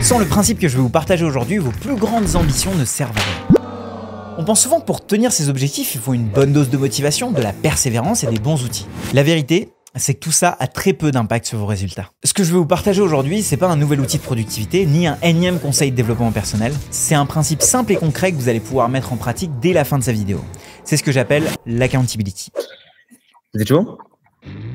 Sans le principe que je vais vous partager aujourd'hui, vos plus grandes ambitions ne servent à rien. On pense souvent que pour tenir ses objectifs, il faut une bonne dose de motivation, de la persévérance et des bons outils. La vérité, c'est que tout ça a très peu d'impact sur vos résultats. Ce que je vais vous partager aujourd'hui, c'est pas un nouvel outil de productivité, ni un énième conseil de développement personnel. C'est un principe simple et concret que vous allez pouvoir mettre en pratique dès la fin de sa vidéo. C'est ce que j'appelle l'accountability. Vous êtes chaud ?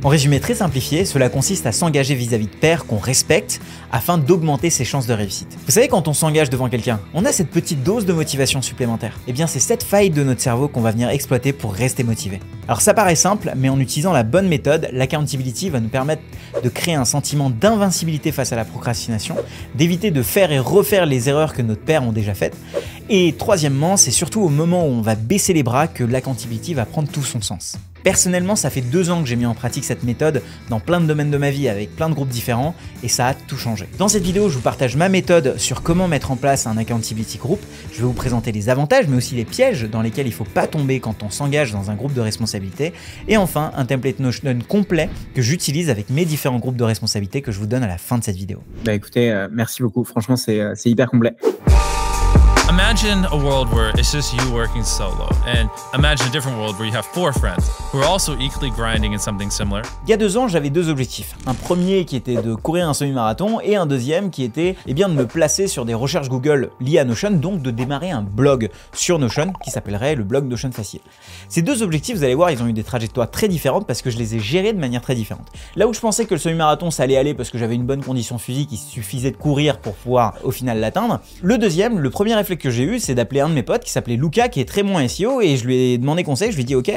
En résumé très simplifié, cela consiste à s'engager vis-à-vis de pairs qu'on respecte afin d'augmenter ses chances de réussite. Vous savez, quand on s'engage devant quelqu'un, on a cette petite dose de motivation supplémentaire. Et bien c'est cette faille de notre cerveau qu'on va venir exploiter pour rester motivé. Alors ça paraît simple, mais en utilisant la bonne méthode, l'accountability va nous permettre de créer un sentiment d'invincibilité face à la procrastination, d'éviter de faire et refaire les erreurs que nos pairs ont déjà faites. Et troisièmement, c'est surtout au moment où on va baisser les bras que l'accountability va prendre tout son sens. Personnellement, ça fait 2 ans que j'ai mis en pratique cette méthode dans plein de domaines de ma vie avec plein de groupes différents et ça a tout changé. Dans cette vidéo, je vous partage ma méthode sur comment mettre en place un accountability group. Je vais vous présenter les avantages mais aussi les pièges dans lesquels il ne faut pas tomber quand on s'engage dans un groupe de responsabilité. Et enfin, un template Notion complet que j'utilise avec mes différents groupes de responsabilité que je vous donne à la fin de cette vidéo. Bah écoutez, merci beaucoup. Franchement, c'est hyper complet. Imagine a world where it's just you working solo, and imagine a different world where you have 4 friends who are also equally grinding in something similar. Il y a 2 ans, j'avais 2 objectifs. Un premier qui était de courir un semi-marathon et un deuxième qui était de me placer sur des recherches Google liées à Notion, donc de démarrer un blog sur Notion qui s'appellerait le blog Notion Facile. Ces 2 objectifs, vous allez voir, ils ont eu des trajectoires très différentes parce que je les ai gérés de manière très différente. Là où je pensais que le semi-marathon ça allait aller parce que j'avais une bonne condition physique, il suffisait de courir pour pouvoir au final l'atteindre. Le premier réflexe que j'ai eu, c'est d'appeler un de mes potes qui s'appelait Lucas, qui est très bon SEO, et je lui ai demandé conseil. Je lui ai dit ok,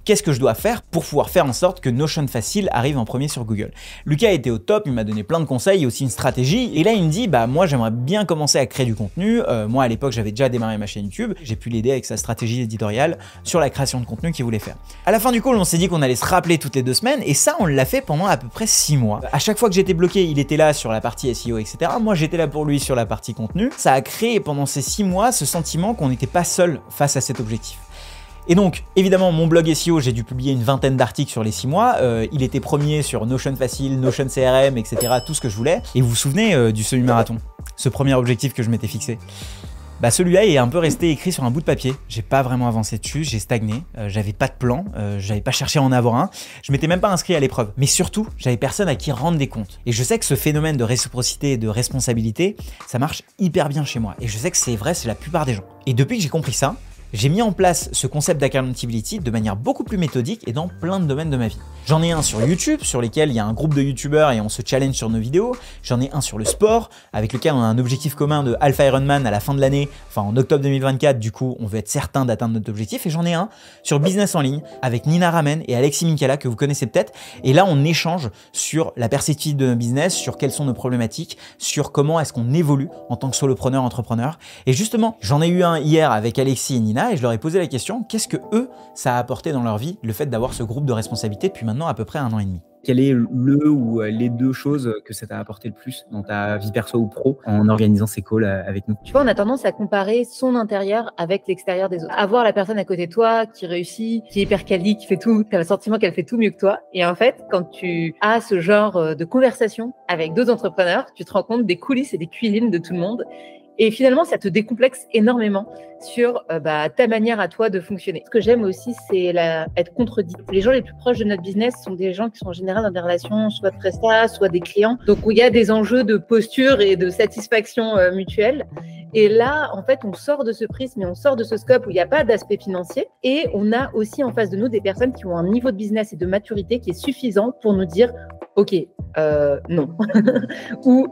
qu'est-ce que je dois faire pour pouvoir faire en sorte que Notion Facile arrive en premier sur Google. Lucas était au top, il m'a donné plein de conseils et aussi une stratégie, et là il me dit bah moi j'aimerais bien commencer à créer du contenu. Moi à l'époque j'avais déjà démarré ma chaîne YouTube, j'ai pu l'aider avec sa stratégie éditoriale sur la création de contenu qu'il voulait faire. À la fin du call on s'est dit qu'on allait se rappeler toutes les 2 semaines, et ça on l'a fait pendant à peu près 6 mois. À chaque fois que j'étais bloqué, il était là sur la partie SEO, etc. Moi j'étais là pour lui sur la partie contenu. Ça a créé pendant ces 6 mois ce sentiment qu'on n'était pas seul face à cet objectif. Et donc, évidemment, mon blog SEO, j'ai dû publier une vingtaine d'articles sur les 6 mois. Il était premier sur Notion Facile, Notion CRM, etc., tout ce que je voulais. Et vous vous souvenez du semi-marathon, ce premier objectif que je m'étais fixé. Bah celui-là est un peu resté écrit sur un bout de papier. J'ai pas vraiment avancé dessus, j'ai stagné, j'avais pas de plan, j'avais pas cherché à en avoir un, je m'étais même pas inscrit à l'épreuve. Mais surtout, j'avais personne à qui rendre des comptes. Et je sais que ce phénomène de réciprocité et de responsabilité, ça marche hyper bien chez moi. Et je sais que c'est vrai, c'est la plupart des gens. Et depuis que j'ai compris ça, j'ai mis en place ce concept d'accountability de manière beaucoup plus méthodique et dans plein de domaines de ma vie. J'en ai un sur YouTube, sur lesquels il y a un groupe de YouTubeurs et on se challenge sur nos vidéos. J'en ai un sur le sport, avec lequel on a un objectif commun de Alpha Ironman à la fin de l'année, enfin en octobre 2024, du coup on veut être certain d'atteindre notre objectif. Et j'en ai un sur business en ligne, avec Nina Ramen et Alexis Minkala, que vous connaissez peut-être. Et là on échange sur la perspective de nos business, sur quelles sont nos problématiques, sur comment est-ce qu'on évolue en tant que solopreneur, entrepreneur. Et justement, j'en ai eu un hier avec Alexis et Nina, et je leur ai posé la question, qu'est-ce que eux, ça a apporté dans leur vie, le fait d'avoir ce groupe de responsabilité depuis maintenant à peu près 1 an et demi. Quel est le ou les 2 choses que ça t'a apporté le plus dans ta vie perso ou pro en organisant ces calls avec nous? Tu vois, on a tendance à comparer son intérieur avec l'extérieur des autres. Avoir la personne à côté de toi qui réussit, qui est hyper quali, qui fait tout, tu as le sentiment qu'elle fait tout mieux que toi. Et en fait, quand tu as ce genre de conversation avec d'autres entrepreneurs, tu te rends compte des coulisses et des cuisines de tout le monde. Et finalement, ça te décomplexe énormément sur ta manière à toi de fonctionner. Ce que j'aime aussi, c'est être contredit. Les gens les plus proches de notre business sont des gens qui sont en général dans des relations soit de prestats, soit des clients. Donc, où il y a des enjeux de posture et de satisfaction mutuelle. Et là, en fait, on sort de ce prisme et on sort de ce scope où il n'y a pas d'aspect financier. Et on a aussi en face de nous des personnes qui ont un niveau de business et de maturité qui est suffisant pour nous dire « Ok, non. » Ou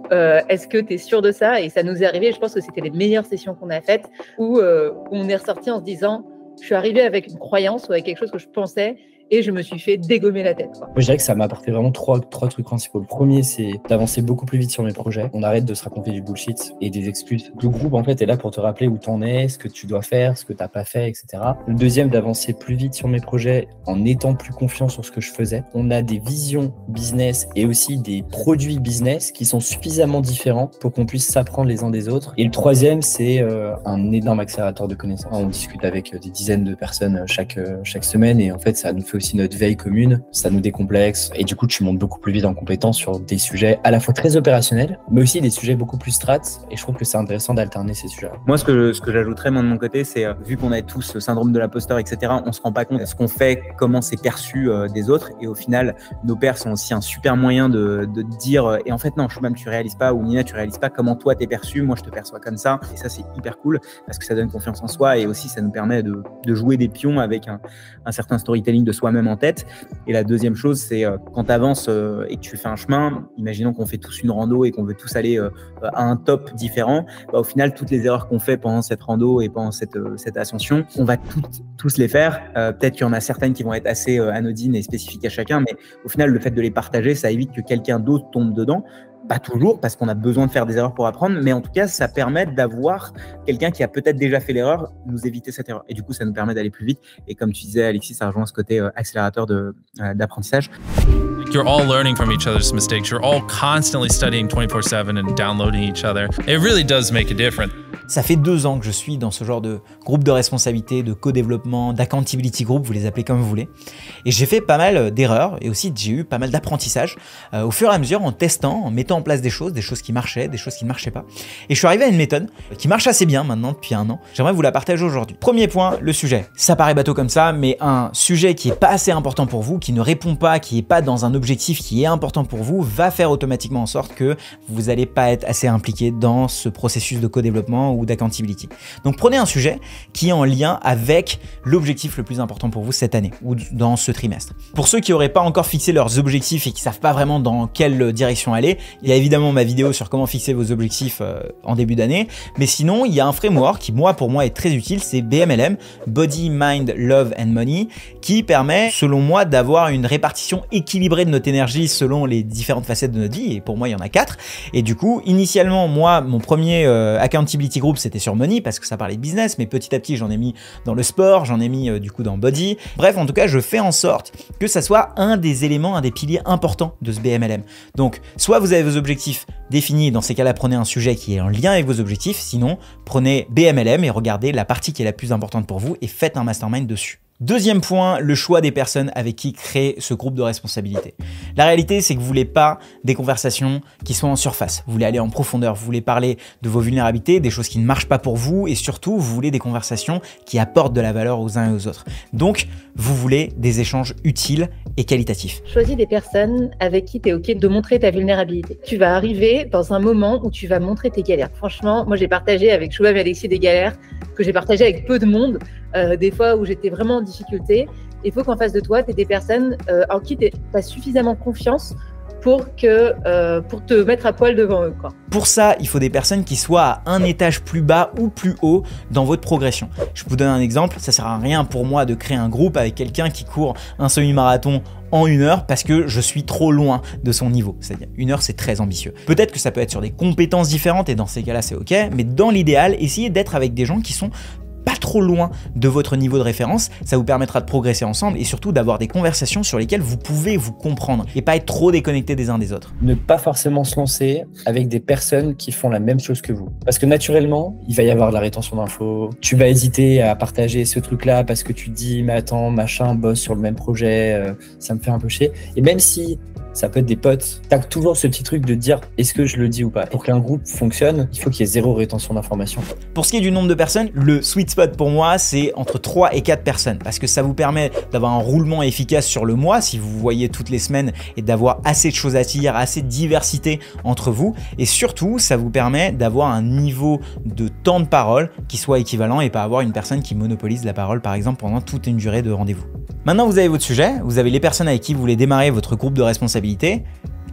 est-ce que tu es sûr de ça? Et ça nous est arrivé, je pense que c'était les meilleures sessions qu'on a faites, où on est ressorti en se disant « Je suis arrivé avec une croyance ou avec quelque chose que je pensais et je me suis fait dégommer la tête. » Moi, je dirais que ça m'a apporté vraiment trois trucs principaux. Le premier, c'est d'avancer beaucoup plus vite sur mes projets. On arrête de se raconter du bullshit et des excuses. Le groupe, en fait, est là pour te rappeler où t'en es, ce que tu dois faire, ce que t'as pas fait, etc. Le deuxième, d'avancer plus vite sur mes projets en étant plus confiant sur ce que je faisais. On a des visions business et aussi des produits business qui sont suffisamment différents pour qu'on puisse s'apprendre les uns des autres. Et le troisième, c'est un énorme accélérateur de connaissances. On discute avec des dizaines de personnes chaque semaine et en fait, ça nous fait aussi notre veille commune, ça nous décomplexe et du coup tu montes beaucoup plus vite en compétence sur des sujets à la fois très opérationnels, mais aussi des sujets beaucoup plus strates et je trouve que c'est intéressant d'alterner ces sujets-là. Moi, ce que j'ajouterais moi de mon côté, c'est vu qu'on a tous ce syndrome de l'imposteur, etc., on se rend pas compte de ce qu'on fait, comment c'est perçu des autres et au final, nos pairs sont aussi un super moyen de dire et en fait non, Shubham, tu réalises pas ou Nina, tu réalises pas comment toi t'es perçu, moi je te perçois comme ça et ça c'est hyper cool parce que ça donne confiance en soi et aussi ça nous permet de jouer des pions avec un certain storytelling de soi-même en tête. Et la deuxième chose, c'est quand tu avances et que tu fais un chemin, imaginons qu'on fait tous une rando et qu'on veut tous aller à un top différent, au final toutes les erreurs qu'on fait pendant cette rando et pendant cette ascension, on va tous les faire. Peut-être qu'il y en a certaines qui vont être assez anodines et spécifiques à chacun, mais au final le fait de les partager, ça évite que quelqu'un d'autre tombe dedans. Pas toujours, parce qu'on a besoin de faire des erreurs pour apprendre, mais en tout cas, ça permet d'avoir quelqu'un qui a peut-être déjà fait l'erreur, nous éviter cette erreur. Et du coup, ça nous permet d'aller plus vite. Et comme tu disais, Alexis, ça rejoint ce côté accélérateur d'apprentissage. You're all learning from each other's mistakes. You're all constantly studying 24/7 and downloading each other. It really does make a difference. Ça fait 2 ans que je suis dans ce genre de groupe de responsabilité, de co-développement, d'accountability group, vous les appelez comme vous voulez. Et j'ai fait pas mal d'erreurs et aussi j'ai eu pas mal d'apprentissage au fur et à mesure en testant, en mettant en place des choses qui marchaient, des choses qui ne marchaient pas. Et je suis arrivé à une méthode qui marche assez bien maintenant depuis 1 an. J'aimerais vous la partager aujourd'hui. Premier point, le sujet. Ça paraît bateau comme ça, mais un sujet qui est pas assez important pour vous, qui ne répond pas, qui est pas dans un objectif qui est important pour vous, va faire automatiquement en sorte que vous n'allez pas être assez impliqué dans ce processus de co-développement ou d'accountability. Donc prenez un sujet qui est en lien avec l'objectif le plus important pour vous cette année ou dans ce trimestre. Pour ceux qui n'auraient pas encore fixé leurs objectifs et qui savent pas vraiment dans quelle direction aller, il y a évidemment ma vidéo sur comment fixer vos objectifs en début d'année, mais sinon il y a un framework qui pour moi est très utile, c'est BMLM, Body, Mind, Love and Money, qui permet selon moi d'avoir une répartition équilibrée de notre énergie selon les différentes facettes de notre vie, et pour moi il y en a 4. Et du coup initialement moi mon premier accountability group c'était sur Money parce que ça parlait de business, mais petit à petit j'en ai mis dans le sport, j'en ai mis du coup dans Body. Bref, en tout cas je fais en sorte que ça soit un des éléments, un des piliers importants de ce BMLM. Donc soit vous avez vos objectifs définis, dans ces cas-là prenez un sujet qui est en lien avec vos objectifs, sinon prenez BMLM et regardez la partie qui est la plus importante pour vous et faites un mastermind dessus. Deuxième point, le choix des personnes avec qui créer ce groupe de responsabilité. La réalité, c'est que vous voulez pas des conversations qui sont en surface. Vous voulez aller en profondeur, vous voulez parler de vos vulnérabilités, des choses qui ne marchent pas pour vous et surtout, vous voulez des conversations qui apportent de la valeur aux uns et aux autres. Donc, vous voulez des échanges utiles et qualitatifs. Choisis des personnes avec qui tu es OK de montrer ta vulnérabilité. Tu vas arriver dans un moment où tu vas montrer tes galères. Franchement, moi, j'ai partagé avec Shubham et Alexis des galères que j'ai partagées avec peu de monde, des fois où j'étais vraiment en difficulté. Il faut qu'en face de toi, tu aies des personnes en qui tu as suffisamment confiance pour te mettre à poil devant eux, quoi. Pour ça, il faut des personnes qui soient à un étage plus bas ou plus haut dans votre progression. Je vous donne un exemple, ça sert à rien pour moi de créer un groupe avec quelqu'un qui court un semi-marathon en 1 heure parce que je suis trop loin de son niveau. C'est-à-dire 1 heure, c'est très ambitieux. Peut-être que ça peut être sur des compétences différentes et dans ces cas-là, c'est OK, mais dans l'idéal, essayez d'être avec des gens qui sont pas trop loin de votre niveau de référence, ça vous permettra de progresser ensemble et surtout d'avoir des conversations sur lesquelles vous pouvez vous comprendre et pas être trop déconnectés des uns des autres. Ne pas forcément se lancer avec des personnes qui font la même chose que vous. Parce que naturellement, il va y avoir de la rétention d'infos. Tu vas hésiter à partager ce truc-là parce que tu te dis, mais attends, machin bosse sur le même projet, ça me fait un peu chier. Et même si ça peut être des potes, t'as toujours ce petit truc de dire, est-ce que je le dis ou pas? Pour qu'un groupe fonctionne, il faut qu'il y ait 0 rétention d'informations. Pour ce qui est du nombre de personnes, le sweet spot pour moi, c'est entre 3 et 4 personnes parce que ça vous permet d'avoir un roulement efficace sur le mois si vous voyez toutes les semaines et d'avoir assez de choses à dire, assez de diversité entre vous et surtout, ça vous permet d'avoir un niveau de temps de parole qui soit équivalent et pas avoir une personne qui monopolise la parole par exemple pendant toute une durée de rendez-vous. Maintenant, vous avez votre sujet, vous avez les personnes avec qui vous voulez démarrer votre groupe de responsabilité.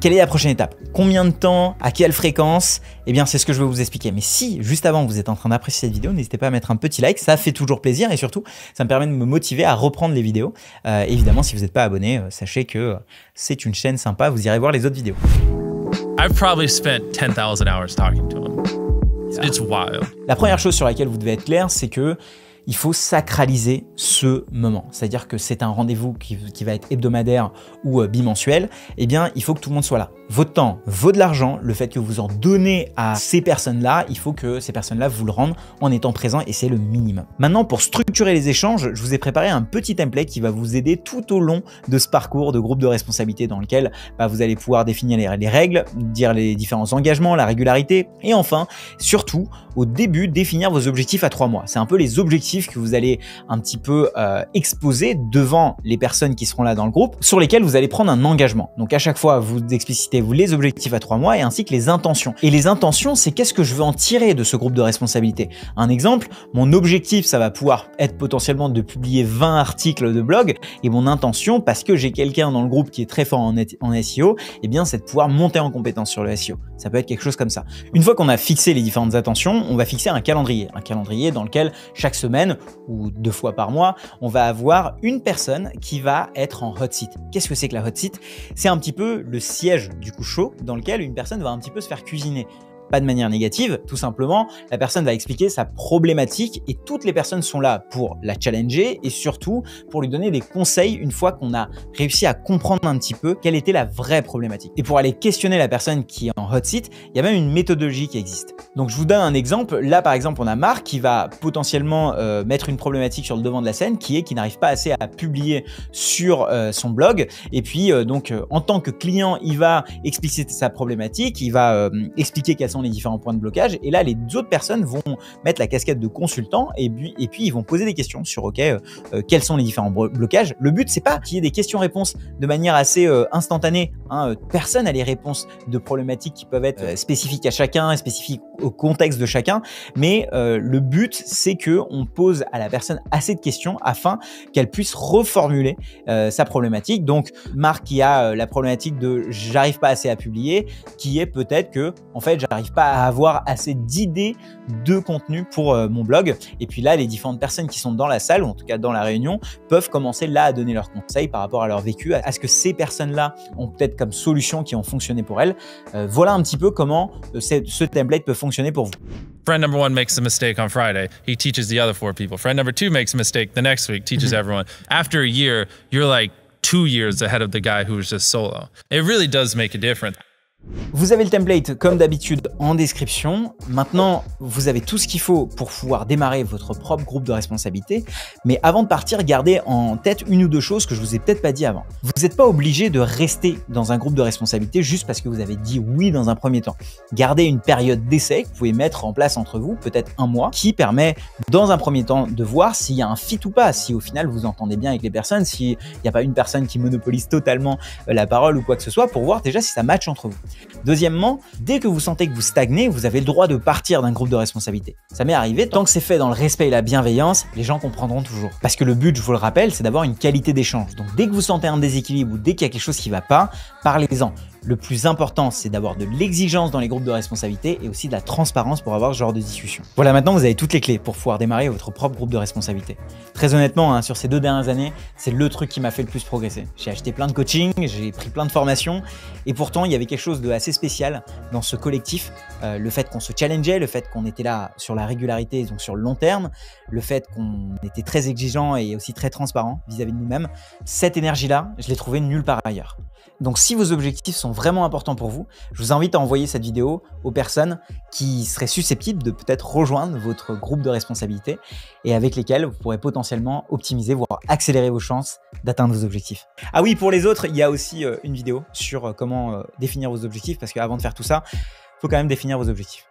Quelle est la prochaine étape? Combien de temps? À quelle fréquence? Eh bien, c'est ce que je vais vous expliquer. Mais si, juste avant, vous êtes en train d'apprécier cette vidéo, n'hésitez pas à mettre un petit like, ça fait toujours plaisir et surtout, ça me permet de me motiver à reprendre les vidéos. Évidemment, si vous n'êtes pas abonné, sachez que c'est une chaîne sympa, vous irez voir les autres vidéos. I've probably spent 10,000 hours talking to him. It's wild. La première chose sur laquelle vous devez être clair, c'est que il faut sacraliser ce moment. C'est-à-dire que c'est un rendez-vous qui va être hebdomadaire ou bimensuel. Eh bien, il faut que tout le monde soit là. Votre temps vaut de l'argent. Le fait que vous en donnez à ces personnes-là, il faut que ces personnes-là vous le rendent en étant présents et c'est le minimum. Maintenant, pour structurer les échanges, je vous ai préparé un petit template qui va vous aider tout au long de ce parcours de groupe de responsabilité dans lequel vous allez pouvoir définir les règles, dire les différents engagements, la régularité et enfin, surtout, au début, définir vos objectifs à 3 mois. C'est un peu les objectifs que vous allez un petit peu exposer devant les personnes qui seront là dans le groupe, sur lesquels vous allez prendre un engagement. Donc à chaque fois, vous explicitez les objectifs à 3 mois et ainsi que les intentions. Et les intentions, c'est qu'est-ce que je veux en tirer de ce groupe de responsabilité. Un exemple, mon objectif, ça va pouvoir être potentiellement de publier 20 articles de blog et mon intention, parce que j'ai quelqu'un dans le groupe qui est très fort en SEO, eh bien, c'est de pouvoir monter en compétence sur le SEO. Ça peut être quelque chose comme ça. Une fois qu'on a fixé les différentes intentions, on va fixer un calendrier dans lequel chaque semaine ou 2 fois par mois, on va avoir une personne qui va être en hot seat. Qu'est-ce que c'est que la hot seat? C'est un petit peu le siège du coup chaud dans lequel une personne va un petit peu se faire cuisiner. Pas de manière négative, tout simplement, la personne va expliquer sa problématique et toutes les personnes sont là pour la challenger et surtout pour lui donner des conseils une fois qu'on a réussi à comprendre un petit peu quelle était la vraie problématique. Et pour aller questionner la personne qui est en hot seat, il y a même une méthodologie qui existe. Donc je vous donne un exemple. Là par exemple, on a Marc qui va potentiellement mettre une problématique sur le devant de la scène qui n'arrive pas assez à publier sur son blog et puis en tant que client, il va expliciter sa problématique, il va expliquer quelles sont les différents points de blocage et là les autres personnes vont mettre la casquette de consultant et puis ils vont poser des questions sur quels sont les différents blocages. Le but c'est pas qu'il y ait des questions-réponses de manière assez instantanée, hein. Personne n'a les réponses de problématiques qui peuvent être spécifiques à chacun, spécifiques au contexte de chacun, mais le but c'est que on pose à la personne assez de questions afin qu'elle puisse reformuler sa problématique. Donc Marc qui a la problématique de j'arrive pas assez à publier, qui est peut-être que en fait j'arrive pas à avoir assez d'idées de contenu pour mon blog. Et puis là, les différentes personnes qui sont dans la salle, ou en tout cas dans la réunion, peuvent commencer là à donner leurs conseils par rapport à leur vécu, à ce que ces personnes-là ont peut-être comme solution qui ont fonctionné pour elles. Voilà un petit peu comment ce template peut fonctionner pour vous. Friend number 1 makes a mistake on Friday. He teaches the other 4 people. Friend number 2 makes a mistake the next week, teaches everyone. After a year, you're like 2 years ahead of the guy who was just solo. It really does make a difference. Vous avez le template comme d'habitude en description. Maintenant, vous avez tout ce qu'il faut pour pouvoir démarrer votre propre groupe de responsabilité. Mais avant de partir, gardez en tête une ou deux choses que je vous ai peut-être pas dit avant. Vous n'êtes pas obligé de rester dans un groupe de responsabilité juste parce que vous avez dit oui dans un premier temps. Gardez une période d'essai que vous pouvez mettre en place entre vous, peut-être 1 mois, qui permet dans un premier temps de voir s'il y a un fit ou pas, si au final vous entendez bien avec les personnes, s'il n'y a pas une personne qui monopolise totalement la parole ou quoi que ce soit, pour voir déjà si ça match entre vous. Deuxièmement, dès que vous sentez que vous stagnez, vous avez le droit de partir d'un groupe de responsabilité. Ça m'est arrivé, tant que c'est fait dans le respect et la bienveillance, les gens comprendront toujours. Parce que le but, je vous le rappelle, c'est d'avoir une qualité d'échange. Donc dès que vous sentez un déséquilibre ou dès qu'il y a quelque chose qui ne va pas, parlez-en. Le plus important, c'est d'avoir de l'exigence dans les groupes de responsabilité et aussi de la transparence pour avoir ce genre de discussion. Voilà, maintenant vous avez toutes les clés pour pouvoir démarrer votre propre groupe de responsabilité. Très honnêtement, hein, sur ces 2 dernières années, c'est le truc qui m'a fait le plus progresser. J'ai acheté plein de coaching, j'ai pris plein de formations et pourtant il y avait quelque chose de assez spécial dans ce collectif. Le fait qu'on se challengeait, le fait qu'on était là sur la régularité, donc sur le long terme, le fait qu'on était très exigeant et aussi très transparent vis-à-vis de nous-mêmes, cette énergie-là, je l'ai trouvée nulle part ailleurs. Donc si vos objectifs sont vraiment importants pour vous, je vous invite à envoyer cette vidéo aux personnes qui seraient susceptibles de peut-être rejoindre votre groupe de responsabilité et avec lesquelles vous pourrez potentiellement optimiser, voire accélérer vos chances d'atteindre vos objectifs. Ah oui, pour les autres, il y a aussi une vidéo sur comment définir vos objectifs parce qu'avant de faire tout ça, il faut quand même définir vos objectifs.